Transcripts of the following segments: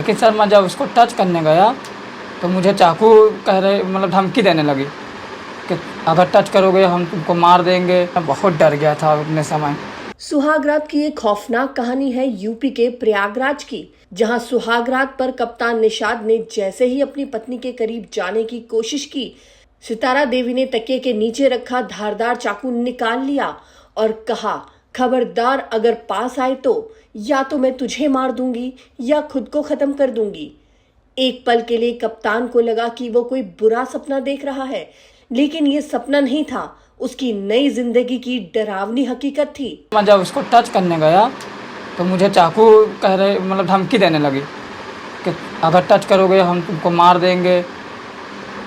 लेकिन सर मैं जब उसको टच करने गया तो मुझे चाकू कह रहे मतलब धमकी देने लगी कि अगर टच करोगे हम तुमको मार देंगे। मैं बहुत डर गया था उतने समय। सुहागरात की एक खौफनाक कहानी है यूपी के प्रयागराज की, जहां सुहागरात पर कप्तान निषाद ने जैसे ही अपनी पत्नी के करीब जाने की कोशिश की, सितारा देवी ने तकिए के नीचे रखा धारदार चाकू निकाल लिया और कहा, खबरदार अगर पास आए तो या तो मैं तुझे मार दूंगी या खुद को खत्म कर दूंगी। एक पल के लिए कप्तान को लगा कि वो कोई बुरा सपना देख रहा है, लेकिन ये सपना नहीं था, उसकी नई जिंदगी की डरावनी हकीकत थी। मैं जब उसको टच करने गया तो मुझे चाकू कह रहे मतलब धमकी देने लगी कि अगर टच करोगे हम तुमको मार देंगे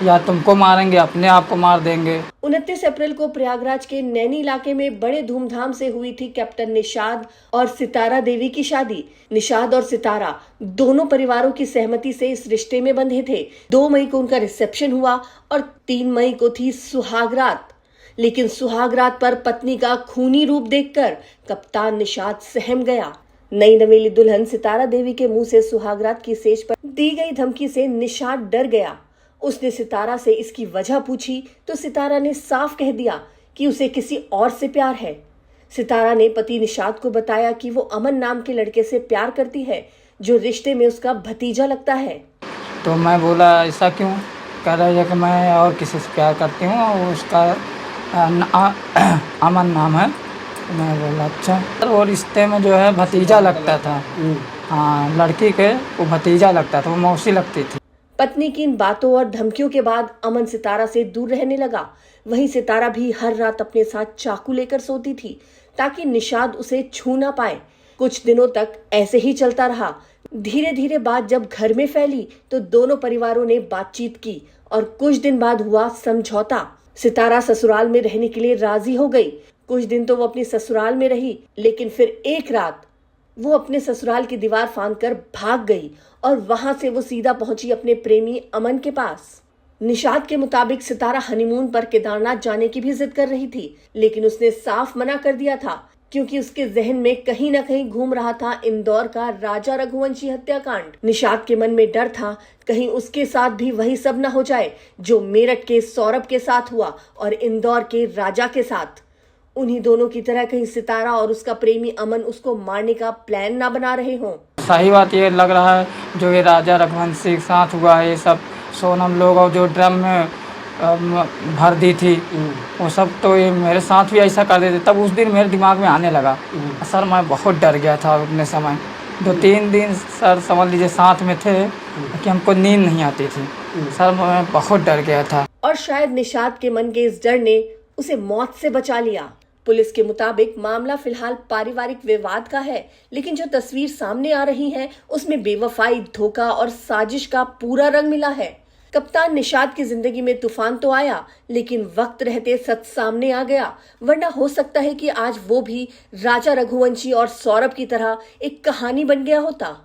या तुमको मारेंगे, अपने आप को मार देंगे। 29 अप्रैल को प्रयागराज के नैनी इलाके में बड़े धूमधाम से हुई थी कैप्टन निषाद और सितारा देवी की शादी। निषाद और सितारा दोनों परिवारों की सहमति से इस रिश्ते में बंधे थे। 2 मई को उनका रिसेप्शन हुआ और 3 मई को थी सुहागरात। लेकिन सुहागरात पर पत्नी का खूनी रूप देखकर कप्तान निषाद सहम गया। नई नवेली दुल्हन सितारा देवी के मुंह से सुहागरात की सेज पर दी गई धमकी से निषाद डर गया। उसने सितारा से इसकी वजह पूछी तो सितारा ने साफ कह दिया कि उसे किसी और से प्यार है। सितारा ने पति निषाद को बताया कि वो अमन नाम के लड़के से प्यार करती है, जो रिश्ते में उसका भतीजा लगता है। तो मैं बोला ऐसा क्यों? कह रहा है कि मैं और किसी से प्यार करती हूँ और उसका अमन नाम है। मैं बोला अच्छा। और रिश्ते में जो है भतीजा लगता था। हाँ, लड़की के वो भतीजा लगता था, वो मौसी लगती थी। पत्नी की इन बातों और धमकियों के बाद अमन सितारा से दूर रहने लगा। वहीं सितारा भी हर रात अपने साथ चाकू लेकर सोती थी ताकि निषाद उसे छू ना पाए। कुछ दिनों तक ऐसे ही चलता रहा। धीरे धीरे बात जब घर में फैली तो दोनों परिवारों ने बातचीत की और कुछ दिन बाद हुआ समझौता। सितारा ससुराल में रहने के लिए राजी हो गई। कुछ दिन तो वो अपनी ससुराल में रही, लेकिन फिर एक रात वो अपने ससुराल की दीवार फांदकर भाग गई और वहां से वो सीधा पहुंची अपने प्रेमी अमन के पास। निषाद के मुताबिक सितारा हनीमून पर केदारनाथ जाने की भी जिद कर रही थी, लेकिन उसने साफ मना कर दिया था क्योंकि उसके जहन में कहीं न कहीं घूम रहा था इंदौर का राजा रघुवंशी हत्याकांड। निषाद के मन में डर था कहीं उसके साथ भी वही सब न हो जाए जो मेरठ के सौरभ के साथ हुआ और इंदौर के राजा के साथ। उन्हीं दोनों की तरह कहीं सितारा और उसका प्रेमी अमन उसको मारने का प्लान ना बना रहे हों। सही बात ये लग रहा है जो ये राजा रघुवंशी के साथ हुआ है, ये सब सोनम लोग और जो ड्रम में भर दी थी वो सब, तो ये मेरे साथ भी ऐसा कर देते। तब उस दिन मेरे दिमाग में आने लगा। सर मैं बहुत डर गया था उतने समय। 2-3 दिन सर समझ लीजिए साथ में थे कि हमको नींद नहीं आती थी। सर मैं बहुत डर गया था। और शायद निषाद के मन के इस डर ने उसे मौत से बचा लिया। पुलिस के मुताबिक मामला फिलहाल पारिवारिक विवाद का है, लेकिन जो तस्वीर सामने आ रही है उसमें बेवफाई, धोखा और साजिश का पूरा रंग मिला है। कप्तान निषाद की जिंदगी में तूफान तो आया, लेकिन वक्त रहते सच सामने आ गया। वरना हो सकता है कि आज वो भी राजा रघुवंशी और सौरभ की तरह एक कहानी बन गया होता।